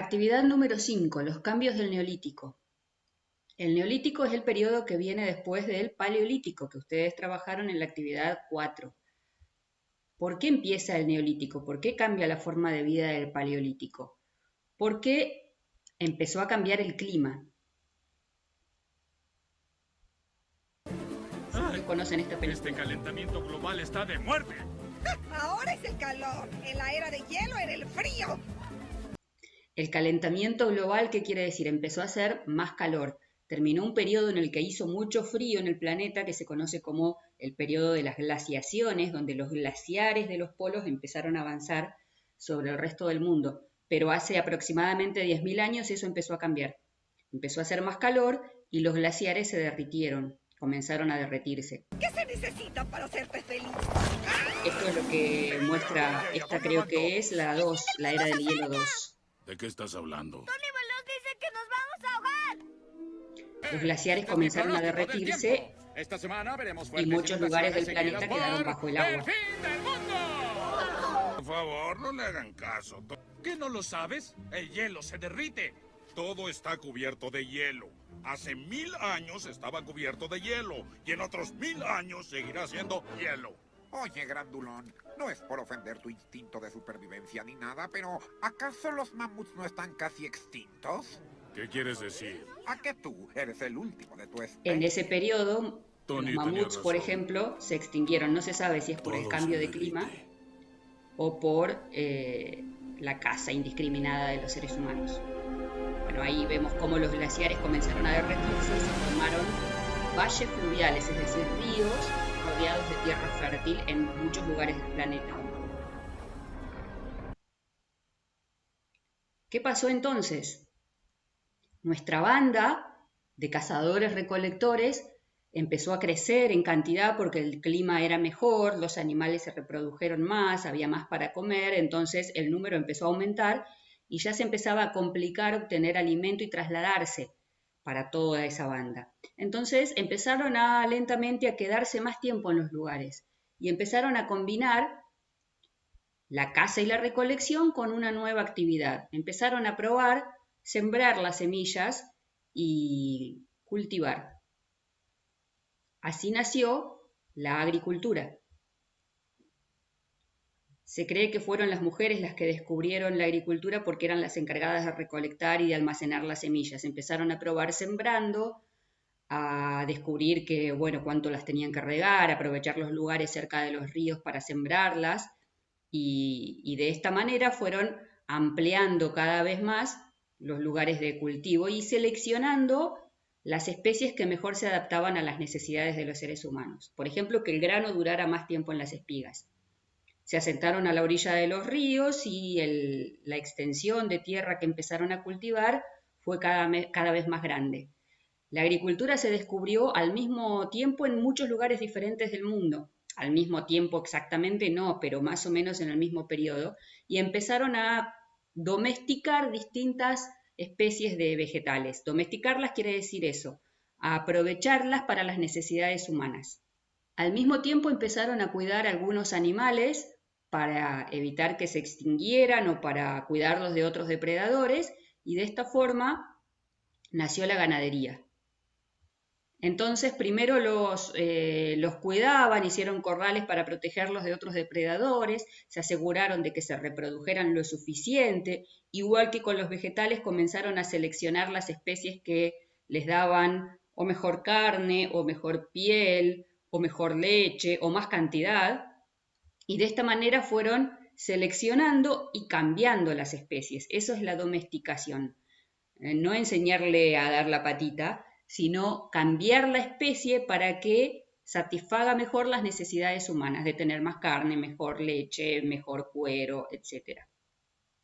Actividad número 5. Los cambios del Neolítico. El Neolítico es el periodo que viene después del Paleolítico, que ustedes trabajaron en la actividad 4. ¿Por qué empieza el Neolítico? ¿Por qué cambia la forma de vida del Paleolítico? Porque empezó a cambiar el clima. ¿Ustedes conocen esta película? Este calentamiento global está de muerte. Ahora es el calor. En la era de hielo era el frío. El calentamiento global, ¿qué quiere decir? Empezó a hacer más calor. Terminó un periodo en el que hizo mucho frío en el planeta, que se conoce como el periodo de las glaciaciones, donde los glaciares de los polos empezaron a avanzar sobre el resto del mundo. Pero hace aproximadamente 10.000 años eso empezó a cambiar. Empezó a hacer más calor y los glaciares se derritieron, comenzaron a derretirse. ¿Qué se necesita para hacerte feliz? Esto es lo que muestra, esta creo que es la 2, la era del hielo 2. ¿De qué estás hablando? Tony Veloz dice que nos vamos a ahogar. Los glaciares comenzaron a derretirse Esta semana veremos y muchos lugares del planeta quedaron bajo el agua. ¡El fin del mundo! Por favor, no le hagan caso. ¿Qué no lo sabes? El hielo se derrite. Todo está cubierto de hielo. Hace 1000 años estaba cubierto de hielo y en otros 1000 años seguirá siendo hielo. Oye, grandulón, no es por ofender tu instinto de supervivencia ni nada, pero ¿acaso los mamuts no están casi extintos? ¿Qué quieres decir? ¿A que tú eres el último de tu especie? En ese periodo, Tony los tenía mamuts, por razón. ejemplo, se extinguieron. No se sabe si es por el Todo cambio se de clima derrite. o por la caza indiscriminada de los seres humanos. Bueno, ahí vemos cómo los glaciares comenzaron a derretirse y se formaron valles fluviales, es decir, ríos rodeados de tierra fértil en muchos lugares del planeta. ¿Qué pasó entonces? Nuestra banda de cazadores-recolectores empezó a crecer en cantidad porque el clima era mejor, los animales se reprodujeron más, había más para comer, entonces el número empezó a aumentar y ya se empezaba a complicar obtener alimento y trasladarse para toda esa banda. Entonces empezaron lentamente a quedarse más tiempo en los lugares y empezaron a combinar la caza y la recolección con una nueva actividad. Empezaron a probar sembrar las semillas y cultivar. Así nació la agricultura. Se cree que fueron las mujeres las que descubrieron la agricultura porque eran las encargadas de recolectar y de almacenar las semillas. Empezaron a probar sembrando, a descubrir que, bueno, cuánto las tenían que regar, aprovechar los lugares cerca de los ríos para sembrarlas y de esta manera fueron ampliando cada vez más los lugares de cultivo y seleccionando las especies que mejor se adaptaban a las necesidades de los seres humanos. Por ejemplo, que el grano durara más tiempo en las espigas. Se asentaron a la orilla de los ríos y la extensión de tierra que empezaron a cultivar fue cada vez más grande. La agricultura se descubrió al mismo tiempo en muchos lugares diferentes del mundo. Al mismo tiempo exactamente no, pero más o menos en el mismo periodo, y empezaron a domesticar distintas especies de vegetales. Domesticarlas quiere decir eso, a aprovecharlas para las necesidades humanas. Al mismo tiempo empezaron a cuidar algunos animales para evitar que se extinguieran o para cuidarlos de otros depredadores, y de esta forma nació la ganadería. Entonces primero los cuidaban, hicieron corrales para protegerlos de otros depredadores, se aseguraron de que se reprodujeran lo suficiente, igual que con los vegetales comenzaron a seleccionar las especies que les daban o mejor carne, o mejor piel, o mejor leche, o más cantidad, y de esta manera fueron seleccionando y cambiando las especies. Eso es la domesticación. No enseñarle a dar la patita, sino cambiar la especie para que satisfaga mejor las necesidades humanas, de tener más carne, mejor leche, mejor cuero, etc.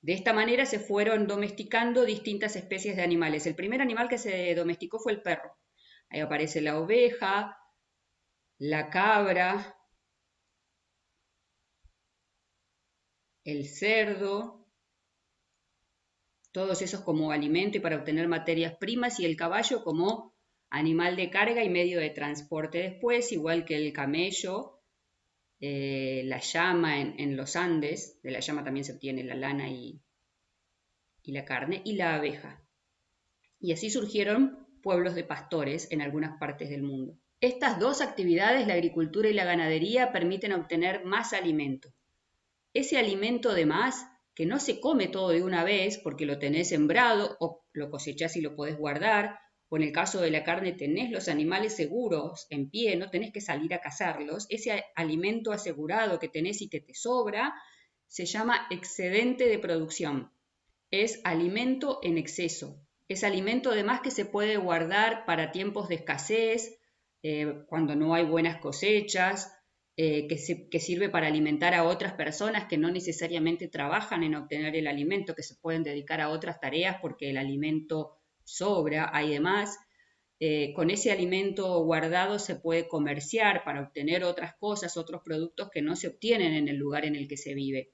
De esta manera se fueron domesticando distintas especies de animales. El primer animal que se domesticó fue el perro. Ahí aparece la oveja, la cabra, el cerdo, todos esos como alimento y para obtener materias primas, y el caballo como animal de carga y medio de transporte después, igual que el camello, la llama en los Andes. De la llama también se obtiene la lana y y la carne, y la abeja. Y así surgieron pueblos de pastores en algunas partes del mundo. Estas dos actividades, la agricultura y la ganadería, permiten obtener más alimento. Ese alimento de más, que no se come todo de una vez porque lo tenés sembrado o lo cosechás y lo podés guardar, o en el caso de la carne tenés los animales seguros en pie, no tenés que salir a cazarlos, ese alimento asegurado que tenés y que te sobra, se llama excedente de producción. Es alimento en exceso. Es alimento además que se puede guardar para tiempos de escasez, cuando no hay buenas cosechas, que sirve para alimentar a otras personas que no necesariamente trabajan en obtener el alimento, que se pueden dedicar a otras tareas porque el alimento sobra, hay demás. Con ese alimento guardado se puede comerciar para obtener otras cosas, otros productos que no se obtienen en el lugar en el que se vive.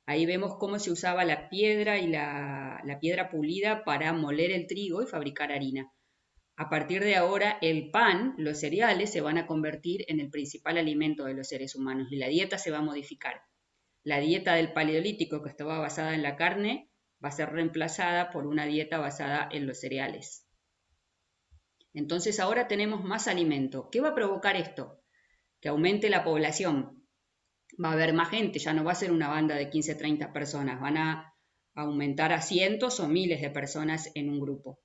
Ahí vemos cómo se usaba la piedra y la piedra pulida para moler el trigo y fabricar harina. A partir de ahora, el pan, los cereales, se van a convertir en el principal alimento de los seres humanos y la dieta se va a modificar. La dieta del Paleolítico, que estaba basada en la carne, va a ser reemplazada por una dieta basada en los cereales. Entonces ahora tenemos más alimento. ¿Qué va a provocar esto? Que aumente la población. Va a haber más gente, ya no va a ser una banda de 15, 30 personas, van a aumentar a cientos o miles de personas en un grupo.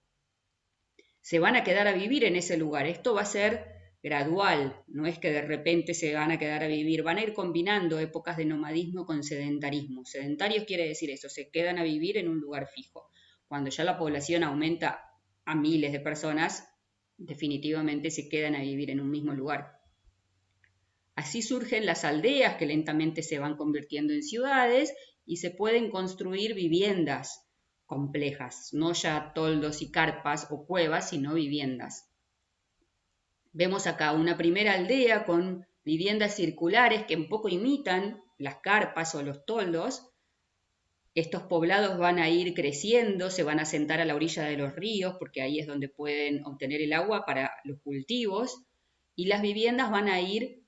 Se van a quedar a vivir en ese lugar, esto va a ser gradual, no es que de repente se van a quedar a vivir, van a ir combinando épocas de nomadismo con sedentarismo. Sedentarios quiere decir eso, se quedan a vivir en un lugar fijo. Cuando ya la población aumenta a miles de personas, definitivamente se quedan a vivir en un mismo lugar. Así surgen las aldeas que lentamente se van convirtiendo en ciudades y se pueden construir viviendas complejas, no ya toldos y carpas o cuevas, sino viviendas. Vemos acá una primera aldea con viviendas circulares que un poco imitan las carpas o los toldos. Estos poblados van a ir creciendo, se van a sentar a la orilla de los ríos porque ahí es donde pueden obtener el agua para los cultivos y las viviendas van a ir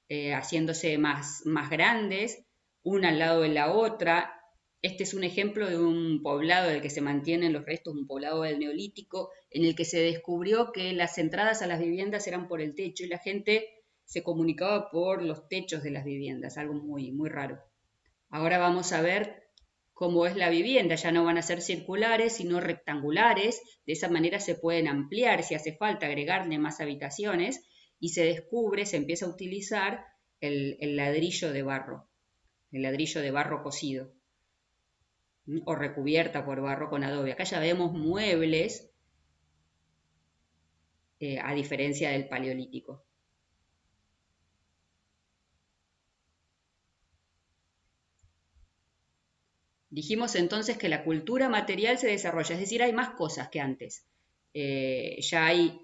haciéndose más grandes, una al lado de la otra. Este es un ejemplo de un poblado del que se mantienen los restos, un poblado del Neolítico, en el que se descubrió que las entradas a las viviendas eran por el techo y la gente se comunicaba por los techos de las viviendas, algo muy, muy raro. Ahora vamos a ver cómo es la vivienda, ya no van a ser circulares, sino rectangulares, de esa manera se pueden ampliar si hace falta agregarle más habitaciones, y se descubre, se empieza a utilizar el ladrillo de barro cocido o recubierta por barro con adobe. Acá ya vemos muebles a diferencia del Paleolítico. Dijimos entonces que la cultura material se desarrolla, es decir, hay más cosas que antes. Ya hay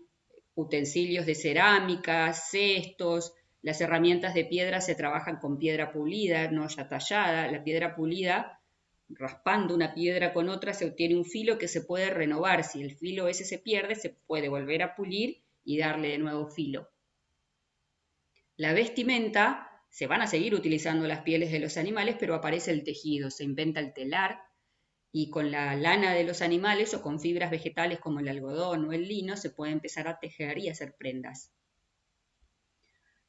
utensilios de cerámica, cestos, las herramientas de piedra se trabajan con piedra pulida, no ya tallada. La piedra pulida, raspando una piedra con otra, se obtiene un filo que se puede renovar. Si el filo ese se pierde, se puede volver a pulir y darle de nuevo filo. La vestimenta, se van a seguir utilizando las pieles de los animales, pero aparece el tejido, se inventa el telar, y con la lana de los animales o con fibras vegetales como el algodón o el lino se puede empezar a tejer y hacer prendas.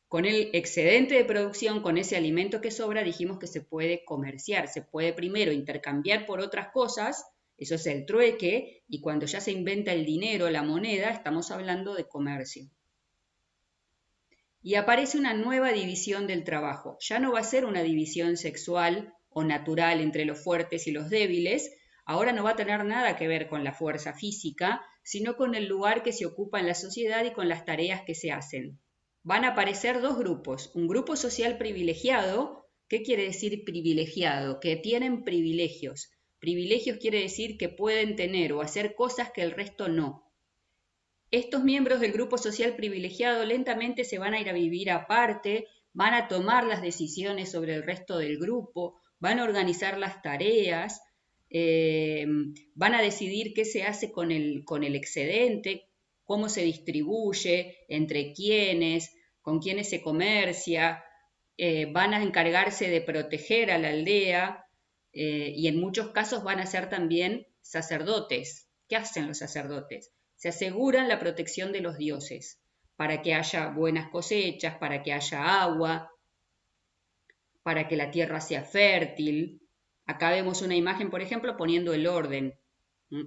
Con el excedente de producción, con ese alimento que sobra, dijimos que se puede comerciar, se puede primero intercambiar por otras cosas, eso es el trueque, y cuando ya se inventa el dinero, la moneda, estamos hablando de comercio. Y aparece una nueva división del trabajo. Ya no va a ser una división sexual o natural entre los fuertes y los débiles. Ahora no va a tener nada que ver con la fuerza física, sino con el lugar que se ocupa en la sociedad y con las tareas que se hacen. Van a aparecer dos grupos. Un grupo social privilegiado. ¿Qué quiere decir privilegiado? Que tienen privilegios. Privilegios quiere decir que pueden tener o hacer cosas que el resto no. Estos miembros del grupo social privilegiado lentamente se van a ir a vivir aparte, van a tomar las decisiones sobre el resto del grupo, van a organizar las tareas, van a decidir qué se hace con el excedente, cómo se distribuye, entre quiénes, con quiénes se comercia, van a encargarse de proteger a la aldea, y en muchos casos van a ser también sacerdotes. ¿Qué hacen los sacerdotes? Se aseguran la protección de los dioses, para que haya buenas cosechas, para que haya agua, para que la tierra sea fértil. Acá vemos una imagen, por ejemplo, poniendo el orden,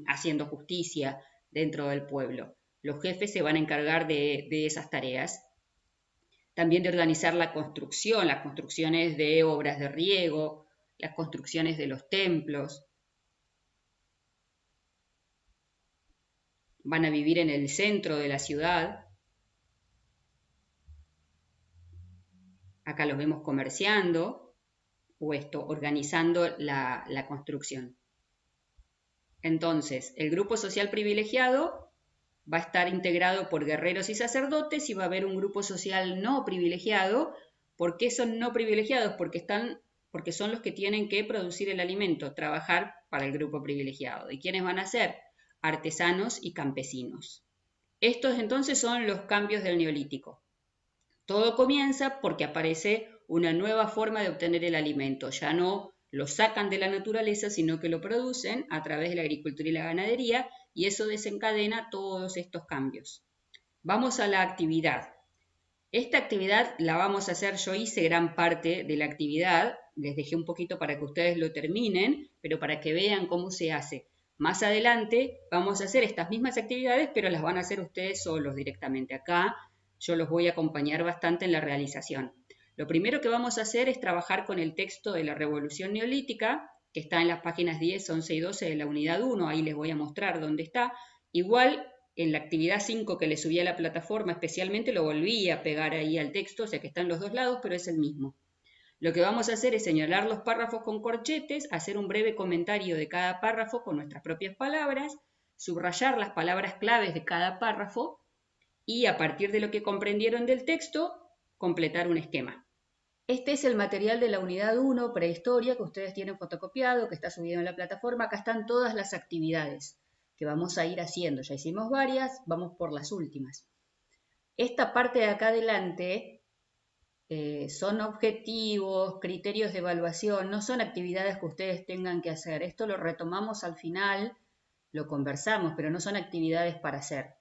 haciendo justicia dentro del pueblo. Los jefes se van a encargar de esas tareas. También de organizar la construcción, las construcciones de obras de riego, las construcciones de los templos. Van a vivir en el centro de la ciudad. Acá los vemos comerciando o organizando la construcción. Entonces, el grupo social privilegiado va a estar integrado por guerreros y sacerdotes, y va a haber un grupo social no privilegiado. ¿Por qué son no privilegiados? Porque son los que tienen que producir el alimento, trabajar para el grupo privilegiado. ¿Y quiénes van a ser? Artesanos y campesinos. Estos entonces son los cambios del Neolítico. Todo comienza porque aparece una nueva forma de obtener el alimento. Ya no lo sacan de la naturaleza, sino que lo producen a través de la agricultura y la ganadería, y eso desencadena todos estos cambios. Vamos a la actividad. Esta actividad la vamos a hacer, yo hice gran parte de la actividad, les dejé un poquito para que ustedes lo terminen, pero para que vean cómo se hace. Más adelante vamos a hacer estas mismas actividades, pero las van a hacer ustedes solos directamente. Acá yo los voy a acompañar bastante en la realización. Lo primero que vamos a hacer es trabajar con el texto de la Revolución Neolítica, que está en las páginas 10, 11 y 12 de la unidad 1, ahí les voy a mostrar dónde está. Igual en la actividad 5 que le subí a la plataforma especialmente lo volví a pegar ahí al texto, o sea que está en los dos lados, pero es el mismo. Lo que vamos a hacer es señalar los párrafos con corchetes, hacer un breve comentario de cada párrafo con nuestras propias palabras, subrayar las palabras claves de cada párrafo y a partir de lo que comprendieron del texto, completar un esquema. Este es el material de la unidad 1, prehistoria, que ustedes tienen fotocopiado, que está subido en la plataforma. Acá están todas las actividades que vamos a ir haciendo. Ya hicimos varias, vamos por las últimas. Esta parte de acá adelante son objetivos, criterios de evaluación, no son actividades que ustedes tengan que hacer. Esto lo retomamos al final, lo conversamos, pero no son actividades para hacer.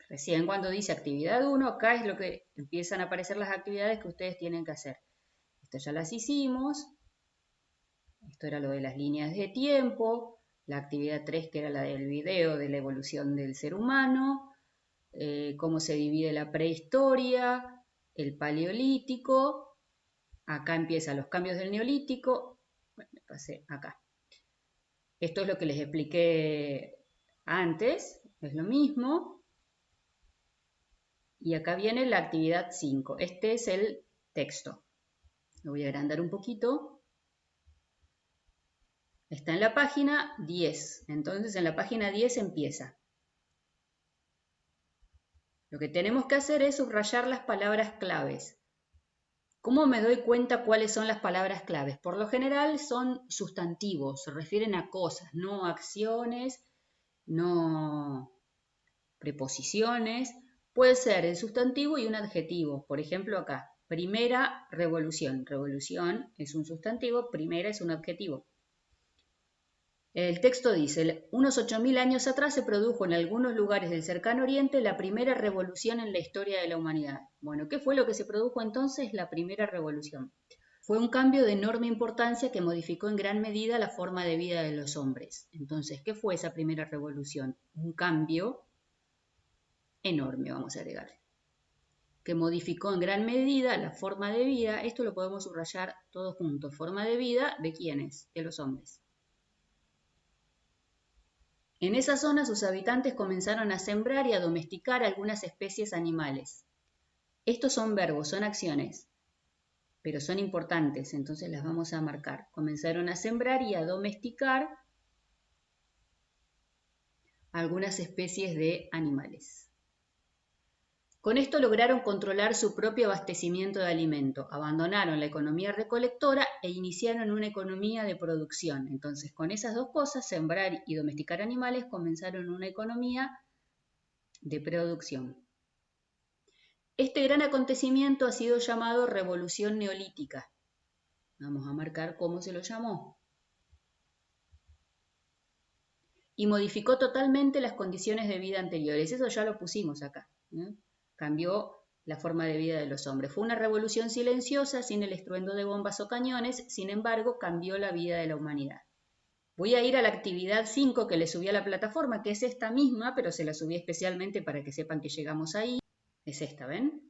Recién cuando dice actividad 1, acá es lo que empiezan a aparecer las actividades que ustedes tienen que hacer. Estas ya las hicimos. Esto era lo de las líneas de tiempo. La actividad 3, que era la del video de la evolución del ser humano. Cómo se divide la prehistoria, el paleolítico. Acá empiezan los cambios del neolítico. Bueno, me pasé acá. Esto es lo que les expliqué antes. Es lo mismo. Y acá viene la actividad 5. Este es el texto. Lo voy a agrandar un poquito. Está en la página 10. Entonces en la página 10 empieza. Lo que tenemos que hacer es subrayar las palabras claves. ¿Cómo me doy cuenta cuáles son las palabras claves? Por lo general son sustantivos, se refieren a cosas, no acciones, no preposiciones. Puede ser el sustantivo y un adjetivo. Por ejemplo, acá, primera revolución. Revolución es un sustantivo, primera es un adjetivo. El texto dice, unos 8.000 años atrás se produjo en algunos lugares del cercano oriente la primera revolución en la historia de la humanidad. Bueno, ¿qué fue lo que se produjo entonces? La primera revolución. Fue un cambio de enorme importancia que modificó en gran medida la forma de vida de los hombres. Entonces, ¿qué fue esa primera revolución? Un cambio enorme, vamos a agregar, que modificó en gran medida la forma de vida. Esto lo podemos subrayar todos juntos. Forma de vida, ¿de quiénes? De los hombres. En esa zona sus habitantes comenzaron a sembrar y a domesticar algunas especies animales. Estos son verbos, son acciones, pero son importantes, entonces las vamos a marcar. Comenzaron a sembrar y a domesticar algunas especies de animales. Con esto lograron controlar su propio abastecimiento de alimento, abandonaron la economía recolectora e iniciaron una economía de producción. Entonces, con esas dos cosas, sembrar y domesticar animales, comenzaron una economía de producción. Este gran acontecimiento ha sido llamado Revolución Neolítica. Vamos a marcar cómo se lo llamó. Y modificó totalmente las condiciones de vida anteriores. Eso ya lo pusimos acá, ¿no? Cambió la forma de vida de los hombres. Fue una revolución silenciosa, sin el estruendo de bombas o cañones, sin embargo, cambió la vida de la humanidad. Voy a ir a la actividad 5 que le subí a la plataforma, que es esta misma, pero se la subí especialmente para que sepan que llegamos ahí. Es esta, ¿ven?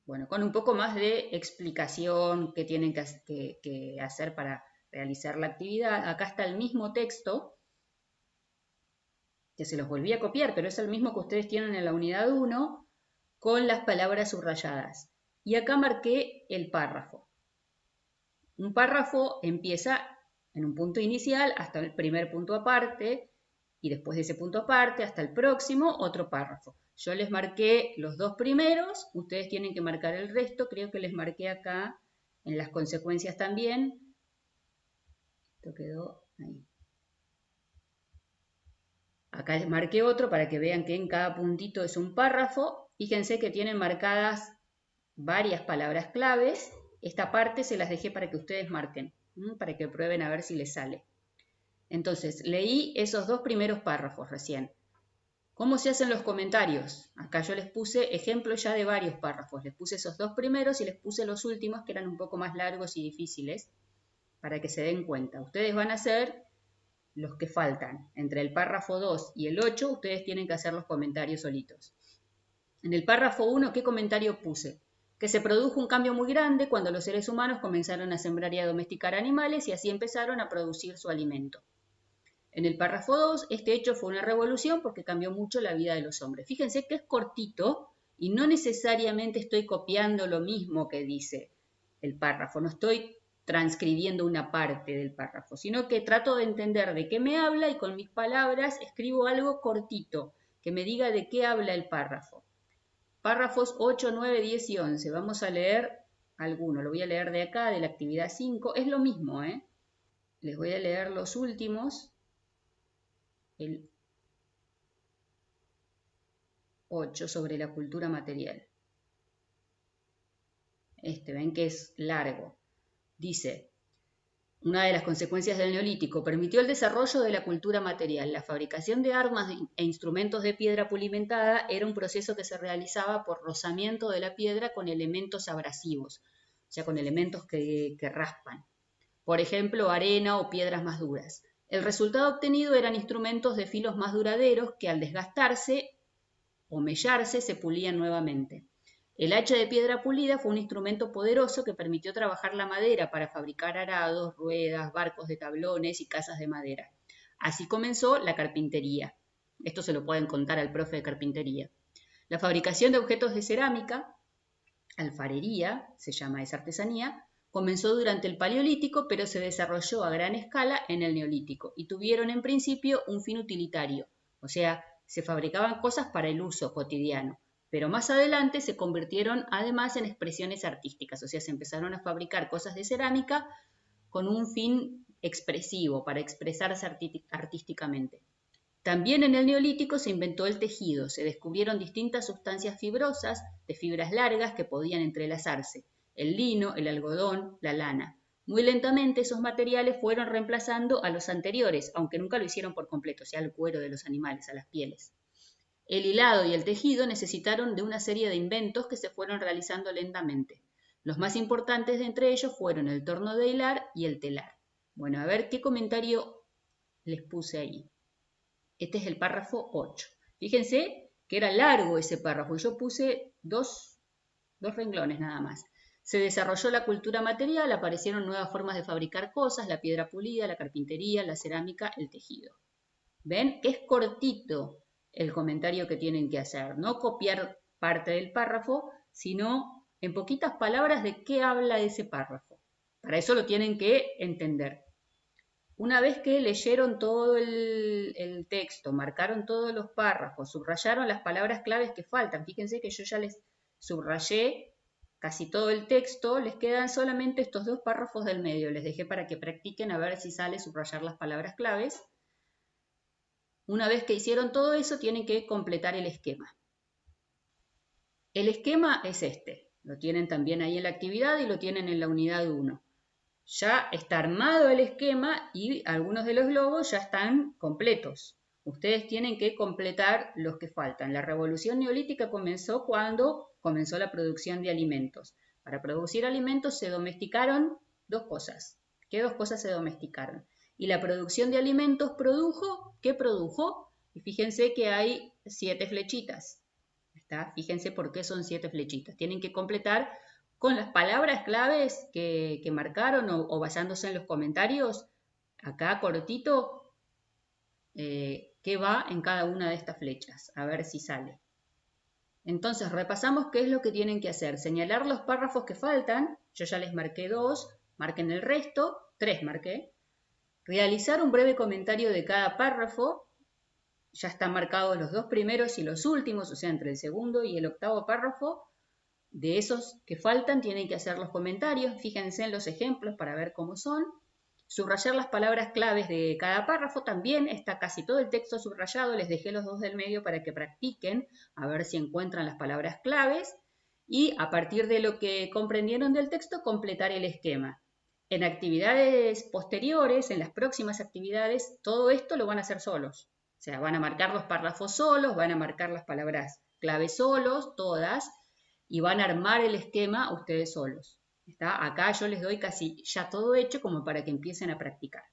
Bueno, con un poco más de explicación que tienen que hacer para realizar la actividad. Acá está el mismo texto, que se los volví a copiar, pero es el mismo que ustedes tienen en la unidad 1, con las palabras subrayadas. Y acá marqué el párrafo. Un párrafo empieza en un punto inicial hasta el primer punto aparte, y después de ese punto aparte hasta el próximo otro párrafo. Yo les marqué los 2 primeros, ustedes tienen que marcar el resto, creo que les marqué acá en las consecuencias también. Esto quedó ahí. Acá les marqué otro para que vean que en cada puntito es un párrafo. Fíjense que tienen marcadas varias palabras claves. Esta parte se las dejé para que ustedes marquen, para que prueben a ver si les sale. Entonces, leí esos 2 primeros párrafos recién. ¿Cómo se hacen los comentarios? Acá yo les puse ejemplos ya de varios párrafos. Les puse esos 2 primeros y les puse los últimos que eran un poco más largos y difíciles para que se den cuenta. Ustedes van a hacer los que faltan. Entre el párrafo 2 y el 8, ustedes tienen que hacer los comentarios solitos. En el párrafo 1, ¿qué comentario puse? Que se produjo un cambio muy grande cuando los seres humanos comenzaron a sembrar y a domesticar animales y así empezaron a producir su alimento. En el párrafo 2, este hecho fue una revolución porque cambió mucho la vida de los hombres. Fíjense que es cortito y no necesariamente estoy copiando lo mismo que dice el párrafo, no estoy transcribiendo una parte del párrafo, sino que trato de entender de qué me habla y con mis palabras escribo algo cortito que me diga de qué habla el párrafo. Párrafos 8, 9, 10 y 11. Vamos a leer alguno. Lo voy a leer de acá, de la actividad 5. Es lo mismo, ¿eh? Les voy a leer los últimos. El 8 sobre la cultura material. Ven que es largo. Dice, una de las consecuencias del Neolítico permitió el desarrollo de la cultura material. La fabricación de armas e instrumentos de piedra pulimentada era un proceso que se realizaba por rozamiento de la piedra con elementos abrasivos, o sea, con elementos que raspan. Por ejemplo, arena o piedras más duras. El resultado obtenido eran instrumentos de filos más duraderos que al desgastarse o mellarse se pulían nuevamente. El hacha de piedra pulida fue un instrumento poderoso que permitió trabajar la madera para fabricar arados, ruedas, barcos de tablones y casas de madera. Así comenzó la carpintería. Esto se lo pueden contar al profe de carpintería. La fabricación de objetos de cerámica, alfarería, se llama esa artesanía, comenzó durante el Paleolítico, pero se desarrolló a gran escala en el Neolítico y tuvieron en principio un fin utilitario, o sea, se fabricaban cosas para el uso cotidiano, pero más adelante se convirtieron además en expresiones artísticas, o sea, se empezaron a fabricar cosas de cerámica con un fin expresivo, para expresarse artísticamente. También en el Neolítico se inventó el tejido, se descubrieron distintas sustancias fibrosas, de fibras largas que podían entrelazarse, el lino, el algodón, la lana. Muy lentamente esos materiales fueron reemplazando a los anteriores, aunque nunca lo hicieron por completo, o sea, al cuero de los animales, a las pieles. El hilado y el tejido necesitaron de una serie de inventos que se fueron realizando lentamente. Los más importantes de entre ellos fueron el torno de hilar y el telar. Bueno, a ver qué comentario les puse ahí. Este es el párrafo 8. Fíjense que era largo ese párrafo. Yo puse dos renglones nada más. Se desarrolló la cultura material, aparecieron nuevas formas de fabricar cosas, la piedra pulida, la carpintería, la cerámica, el tejido. ¿Ven? Es cortito el comentario que tienen que hacer. No copiar parte del párrafo, sino en poquitas palabras de qué habla ese párrafo. Para eso lo tienen que entender. Una vez que leyeron todo el texto, marcaron todos los párrafos, subrayaron las palabras claves que faltan. Fíjense que yo ya les subrayé casi todo el texto, les quedan solamente estos 2 párrafos del medio. Les dejé para que practiquen a ver si sale subrayar las palabras claves. Una vez que hicieron todo eso, tienen que completar el esquema. El esquema es este. Lo tienen también ahí en la actividad y lo tienen en la unidad 1. Ya está armado el esquema y algunos de los globos ya están completos. Ustedes tienen que completar los que faltan. La revolución neolítica comenzó cuando comenzó la producción de alimentos. Para producir alimentos se domesticaron dos cosas. ¿Qué dos cosas se domesticaron? Y la producción de alimentos produjo, ¿qué produjo? Y fíjense que hay 7 flechitas. ¿Está? Fíjense por qué son 7 flechitas. Tienen que completar con las palabras claves que marcaron o basándose en los comentarios, acá cortito, qué va en cada una de estas flechas, a ver si sale. Entonces repasamos qué es lo que tienen que hacer. Señalar los párrafos que faltan, yo ya les marqué 2, marquen el resto, 3 marqué. Realizar un breve comentario de cada párrafo, ya están marcados los 2 primeros y los últimos, o sea, entre el segundo y el octavo párrafo. De esos que faltan tienen que hacer los comentarios, fíjense en los ejemplos para ver cómo son. Subrayar las palabras claves de cada párrafo, también está casi todo el texto subrayado, les dejé los 2 del medio para que practiquen, a ver si encuentran las palabras claves y a partir de lo que comprendieron del texto, completar el esquema. En actividades posteriores, en las próximas actividades, todo esto lo van a hacer solos. O sea, van a marcar los párrafos solos, van a marcar las palabras claves solos, todas, y van a armar el esquema ustedes solos. ¿Está? Acá yo les doy casi ya todo hecho como para que empiecen a practicar.